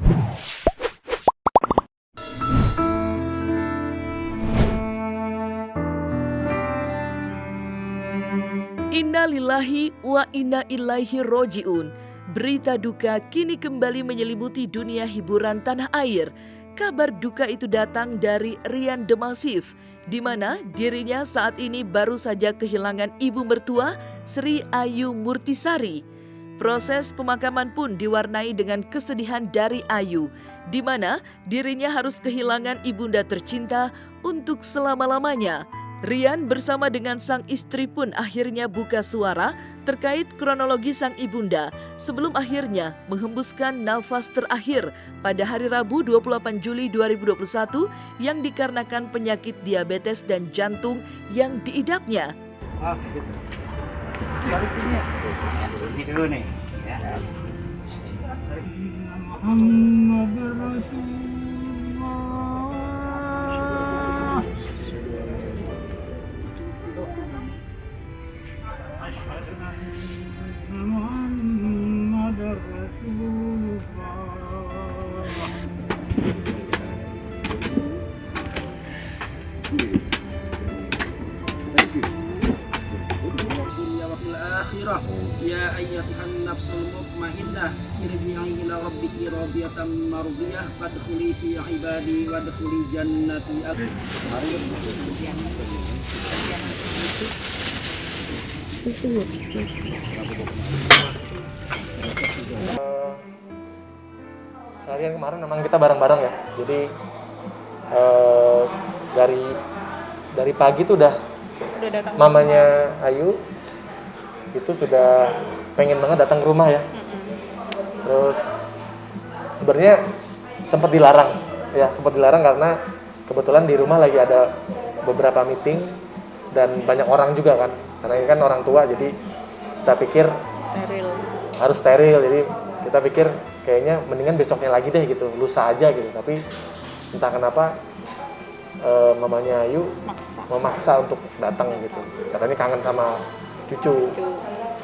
Inna lillahi wa inna ilaihi roji'un. Berita duka kini kembali menyelimuti dunia hiburan tanah air. Kabar duka itu datang dari Rian Demasif, di mana dirinya saat ini baru saja kehilangan ibu mertua Sri Ayu Murtisari. Proses pemakaman pun diwarnai dengan kesedihan dari Ayu, di mana dirinya harus kehilangan ibunda tercinta untuk selama-lamanya. Rian bersama dengan sang istri pun akhirnya buka suara terkait kronologi sang ibunda sebelum akhirnya menghembuskan nafas terakhir pada hari Rabu 28 Juli 2021 yang dikarenakan penyakit diabetes dan jantung yang diidapnya. Balik sini ya. Ini dulu nih. Ya. Muhammadur Rasulullah. Muhammadur Rasulullah. Ya ayyatuhan nafsul mutmainnah irji'i ila rabbiki radiyatan mardiyah fadkhuli fi ibadi wadkhuli jannati. Seharian kemarin memang kita bareng-bareng ya. Jadi dari pagi tuh udah datang mamanya Ayu itu sudah pengen banget datang ke rumah ya. Terus sebenarnya sempat dilarang karena kebetulan di rumah lagi ada beberapa meeting dan banyak orang juga kan. Karena ini kan orang tua, jadi kita pikir harus steril. Jadi kita pikir kayaknya mendingan besoknya lagi deh gitu, lusa aja gitu. Tapi entah kenapa mamanya Ayu memaksa untuk datang gitu. Katanya kangen sama cucu,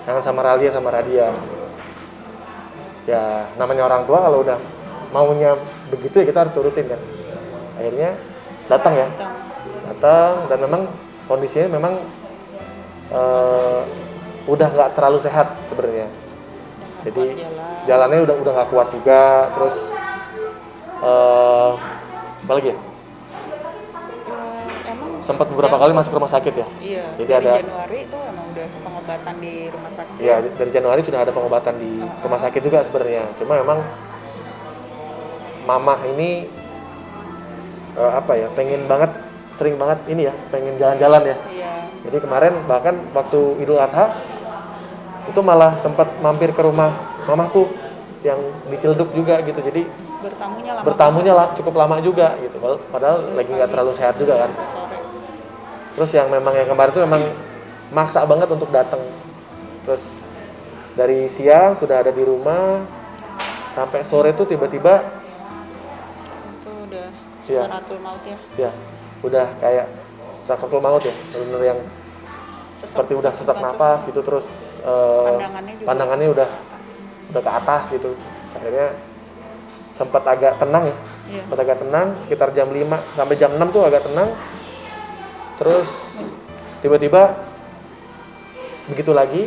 kangen sama Ralia sama Radia. Ya namanya orang tua kalau udah maunya begitu ya kita harus turutin kan. Akhirnya datang dan memang kondisinya memang udah nggak terlalu sehat sebenarnya. Jadi jalannya udah nggak kuat juga. Terus apa lagi ya? Sempat beberapa kali masuk rumah sakit ya. Iya. Jadi dari ada Januari itu emang udah pengobatan di rumah sakit. Iya, dari Januari sudah ada pengobatan di rumah sakit juga sebenarnya. Cuma memang mamah ini sering banget ini ya, pengen jalan-jalan ya. Iya. Jadi kemarin bahkan waktu Idul Adha itu malah sempat mampir ke rumah mamahku yang di Ciledug juga gitu. Jadi bertamunya cukup lama juga gitu. Padahal lagi nggak terlalu sehat juga kan. Terus yang kemarin itu memang maksa banget untuk datang. Terus dari siang sudah ada di rumah sampai sore tuh tiba-tiba itu udah sakaratul maut ya. Ya, udah kayak sakaratul maut ya. Benar-benar yang seperti udah sesak napas gitu. Terus pandangannya udah ke atas gitu. Akhirnya sempat agak tenang ya. Iya. Sempat agak tenang sekitar jam 5 sampai jam 6 tuh agak tenang. Terus tiba-tiba begitu lagi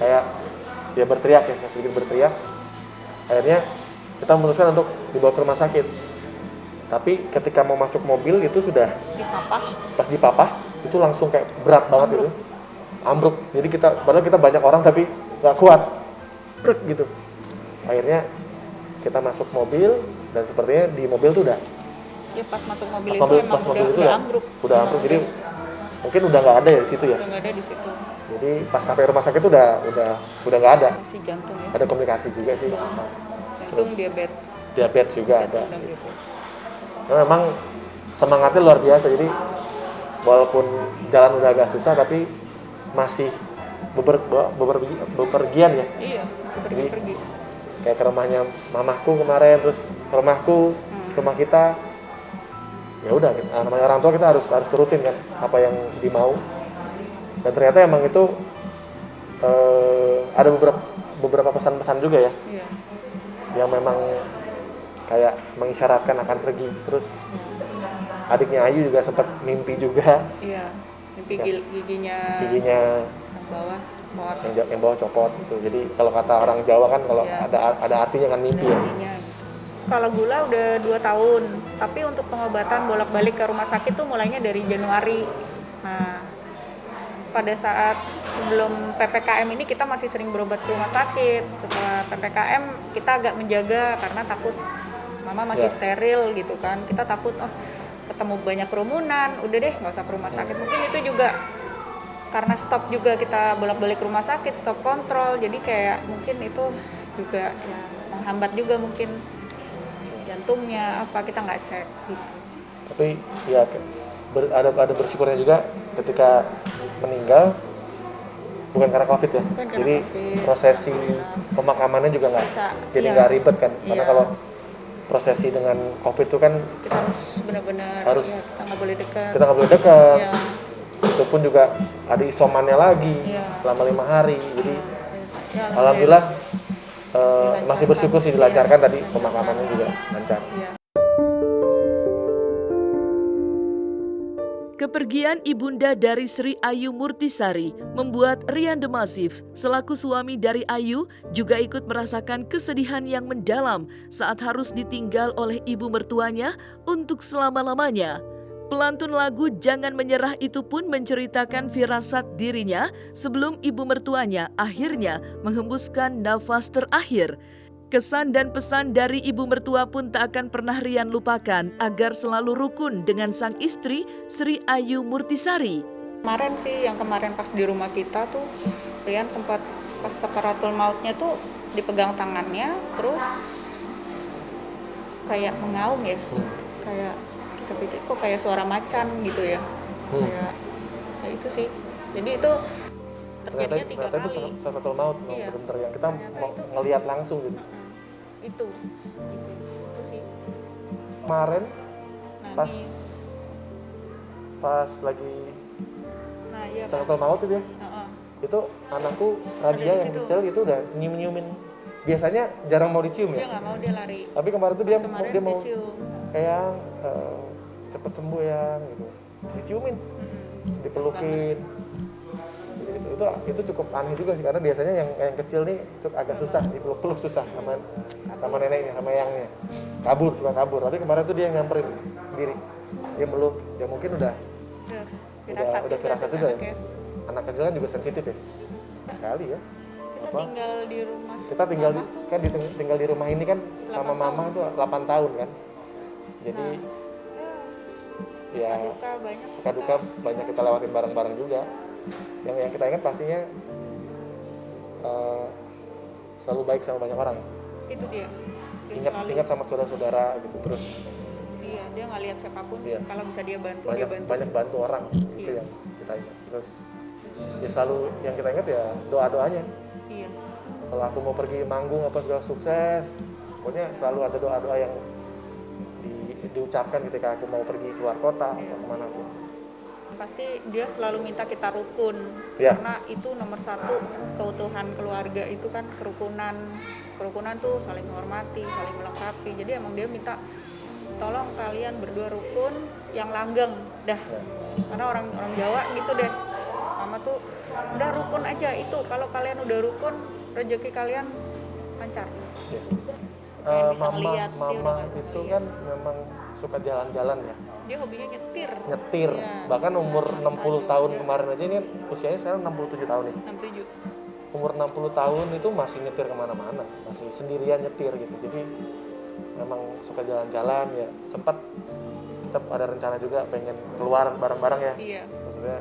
kayak dia berteriak ya, sedikit berteriak. Akhirnya kita memutuskan untuk dibawa ke rumah sakit. Tapi ketika mau masuk mobil itu sudah pas dipapah itu langsung kayak berat banget itu. Ambruk. Jadi padahal kita banyak orang tapi nggak kuat. Brek gitu. Akhirnya kita masuk mobil dan sepertinya di mobil tuh udah Ya pas masuk mobil itu udah ambruk. Udah ambruk. Jadi mungkin udah nggak ada ya di situ ya. Udah nggak ada di situ. Jadi pas sampai rumah sakit udah nggak ada. Si jantung ya. Ada komplikasi juga sih. Jantung, Diabetes juga ada. Nah, memang semangatnya luar biasa. Jadi walaupun jalan udah agak susah tapi masih bepergian ya. Iya, seperti pergi. Kayak ke rumahnya mamahku kemarin, terus ke rumahku, rumah kita. Ya udah, namanya orang tua kita harus turutin kan apa yang dimau. Dan ternyata emang itu ada beberapa pesan-pesan juga ya. Iya. Yang memang kayak mengisyaratkan akan pergi. Terus adiknya Ayu juga sempat mimpi juga, Iya. Mimpi Ya. giginya giginya yang bawah pot. yang bawah copot gitu. Jadi kalau kata orang Jawa kan kalau Iya. ada artinya kan mimpi ya. Giginya gitu. Kalau gula udah 2 tahun, tapi untuk pengobatan bolak-balik ke rumah sakit tuh mulainya dari Januari. Nah, pada saat sebelum PPKM ini kita masih sering berobat ke rumah sakit. Setelah PPKM kita agak menjaga karena takut mama masih Ya. steril gitu kan. Kita takut ketemu banyak kerumunan, udah deh nggak usah ke rumah sakit. Mungkin itu juga karena stop juga kita bolak-balik ke rumah sakit, stop kontrol. Jadi kayak mungkin itu juga ya menghambat juga mungkin jantungnya apa kita nggak cek gitu. Tapi ya ada bersyukurnya juga ketika meninggal bukan karena COVID ya. Bukan karena Jadi COVID. prosesi pemakamannya juga nggak Bisa, jadi iya. nggak ribet kan. Karena Iya. kalau prosesi dengan COVID itu kan Kita harus benar-benar Harus- ya, kita nggak boleh dekat. kita nggak boleh dekat. Ya, Itu pun juga ada isomannya lagi Iya. selama 5 hari. Jadi ya, alhamdulillah Dilancarkan. masih bersyukur sih dilancarkan tadi pemakamannya juga lancar. Iya. Kepergian ibunda dari Sri Ayu Murtisari membuat Rian Demasif selaku suami dari Ayu juga ikut merasakan kesedihan yang mendalam saat harus ditinggal oleh ibu mertuanya untuk selama-lamanya. Pelantun lagu Jangan Menyerah itu pun menceritakan firasat dirinya sebelum ibu mertuanya akhirnya menghembuskan nafas terakhir. Kesan dan pesan dari ibu mertua pun tak akan pernah Rian lupakan agar selalu rukun dengan sang istri Sri Ayu Murtisari. Kemarin sih, yang kemarin pas di rumah kita tuh, Rian sempat pas sakaratul mautnya tuh dipegang tangannya, terus kayak mengaum ya, kayak kita pikir kok kayak suara macan gitu ya, kayak ya itu sih. Jadi itu terjadinya 3 Ternyata itu kali. sakaratul maut, Iya. benar-benar yang kita Ternyata mau itu- ngelihat langsung gitu. Itu sih. Kemarin Nah, pas nih. pas lagi Nah, iya sakaratul maut itu ya, Heeh. itu anakku Nadia di yang situ. kecil itu udah nyium-nyiumin. Biasanya jarang mau dicium Dia ya, nggak mau, dia lari. tapi kemarin tuh Pas dia kemarin mau dicium. kayak cepet sembuh ya gitu, diciumin, terus dipelukin. Itu cukup aneh juga sih, karena biasanya yang kecil nih agak susah dipeluk-peluk, susah sama neneknya, sama yangnya, suka kabur. Tapi kemarin tuh dia yang nyamperin sendiri, dia meluk. Ya mungkin udah firasat juga ya. anaknya. Anak kecil kan juga sensitif ya, sekali ya. Kita tinggal di rumah. Kita tinggal mama tuh, tinggal di rumah ini kan sama 8 mama tahun. tuh 8 tahun kan. Jadi ya, ya duka banyak. suka duka banyak kita lewatin bareng-bareng juga. Yang kita ingat pastinya selalu baik sama banyak orang. Itu dia. Dia Ingat selalu, ingat sama saudara-saudara gitu, terus iya, dia nggak lihat siapapun. Iya. Kalau bisa dia bantu, dia bantu. banyak bantu orang. Itu Iya. yang kita ingat. Terus ya selalu yang kita ingat ya doa-doanya. Iya. Kalau aku mau pergi manggung apa segala sukses, pokoknya selalu ada doa-doa yang diucapkan ketika aku mau pergi keluar kota atau kemana pun. Pasti dia selalu minta kita rukun. Iya. Karena itu nomor 1 keutuhan keluarga itu kan kerukunan. Kerukunan tuh saling menghormati, saling melengkapi. Jadi emang dia minta tolong kalian berdua rukun yang langgeng dah. Ya. Karena orang Jawa gitu deh. Mama tuh udah rukun aja itu. Kalau kalian udah rukun, rezeki kalian lancar. Ya. Yang bisa ngeliat, dia udah Mama bisa itu ngeliat. kan memang suka jalan-jalan ya, Dia hobinya nyetir. nyetir. Iya. Bahkan umur 60 tahun Iya. kemarin aja ini kan usianya sekarang 67 tahun nih. 67. Umur 60 tahun itu masih nyetir kemana-mana, masih sendirian nyetir gitu. Jadi memang suka jalan-jalan ya. Sempat kita ada rencana juga pengen keluar bareng-bareng ya. Iya. Maksudnya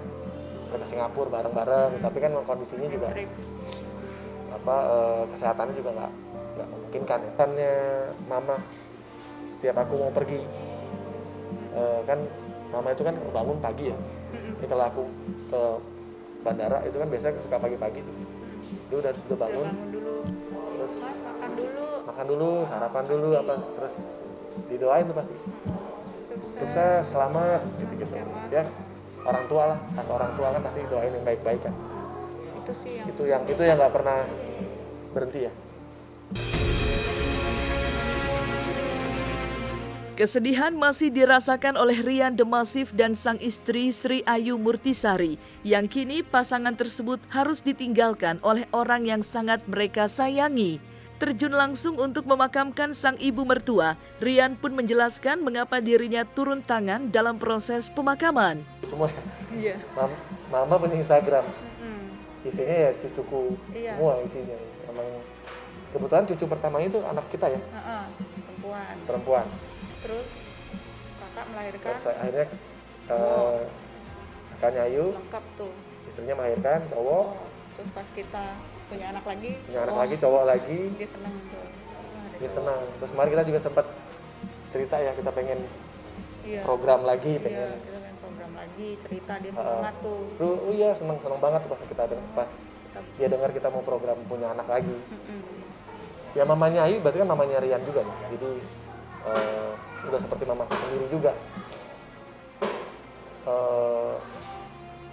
suka ke Singapura bareng-bareng, tapi kan kondisinya juga Trip. kesehatannya juga nggak memungkinkan. Kannya mama setiap aku mau pergi kan mama itu kan bangun pagi ya. Jadi kalau aku ke bandara itu kan biasanya suka pagi-pagi tuh. Dia udah Udah bangun, bangun dulu. terus Mas makan dulu. makan dulu, sarapan dulu Pasti. apa, terus didoain tuh pasti. Sukses, selamat gitu-gitu. Ya, Mas. Ya orang tua lah, khas orang tua kan pasti doain yang baik-baik kan. Itu sih yang Itu yang nggak pernah berhenti ya. Kesedihan masih dirasakan oleh Rian Demasif dan sang istri Sri Ayu Murtisari yang kini pasangan tersebut harus ditinggalkan oleh orang yang sangat mereka sayangi. Terjun langsung untuk memakamkan sang ibu mertua, Rian pun menjelaskan mengapa dirinya turun tangan dalam proses pemakaman. Semua Iya. mama punya Instagram, isinya ya cucuku Iya. semua isinya. Emang kebetulan cucu pertama itu anak kita ya, perempuan. Terus kakak melahirkan Akhirnya kakaknya Ayu, lengkap tuh. istrinya melahirkan cowok, Terus pas kita punya anak lagi, punya anak lagi cowok lagi, dia seneng tuh. Wah, ada dia cowok. senang. Terus kemarin kita juga sempat cerita ya, kita pengen Iya. program lagi, Iya, pengen. kita pengen program lagi, cerita dia semangat tuh. Oh iya, seneng banget tuh pas dia dengar kita mau program punya anak lagi. Ya mamanya Ayu berarti kan mamanya Rian juga nih. Jadi sudah seperti mamaku sendiri juga.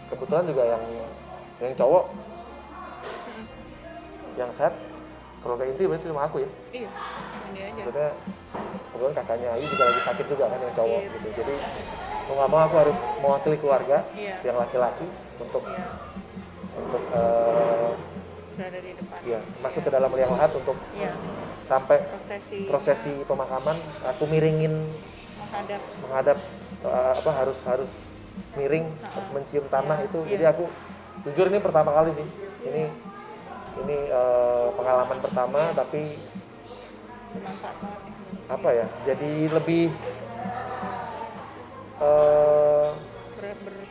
Kebetulan juga yang cowok yang sehat keluarga inti berarti cuma aku ya. Iya, ini aja. Maksudnya kebetulan kakaknya Ayu juga lagi sakit juga kan yang cowok Iya. gitu. Jadi mau nggak mau aku harus mewakili keluarga Iya. yang laki-laki untuk Iya, berada di depan. ya masuk ke dalam liang lahat untuk Iya, sampai prosesi pemakaman aku miringin menghadap harus miring, harus mencium tanah itu. Iya. Jadi aku jujur ini pertama kali sih. Ini pengalaman pertama, tapi bermanfaat banget ya. apa ya? Jadi lebih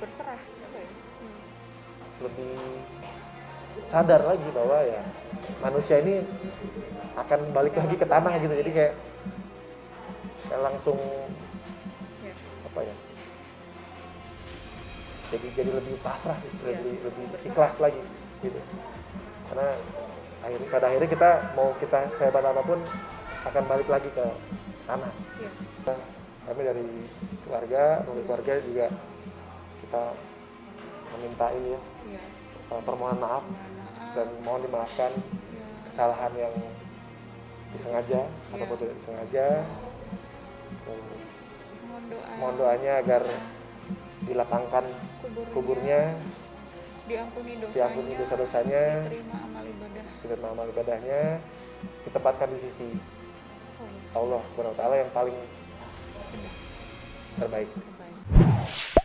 Berserah apa ya? lebih sadar lagi bahwa ya manusia ini akan balik lagi ke tanah gitu. Jadi kayak langsung Iya. apa ya? Jadi lebih pasrah, Iya. lebih ikhlas lagi gitu. Karena pada akhirnya kita mau kita sehebat apapun akan balik lagi ke tanah. Iya. Kami dari keluarga juga kita meminta ini ya, Iya. permohonan maaf dan mohon dimaafkan kesalahan yang disengaja ataupun tidak disengaja. Terus mohon doanya agar dilapangkan kuburnya, diampuni dosa-dosanya, diterima amal ibadahnya, ditempatkan di sisi Allah Subhanahu wa taala yang paling terbaik. terbaik.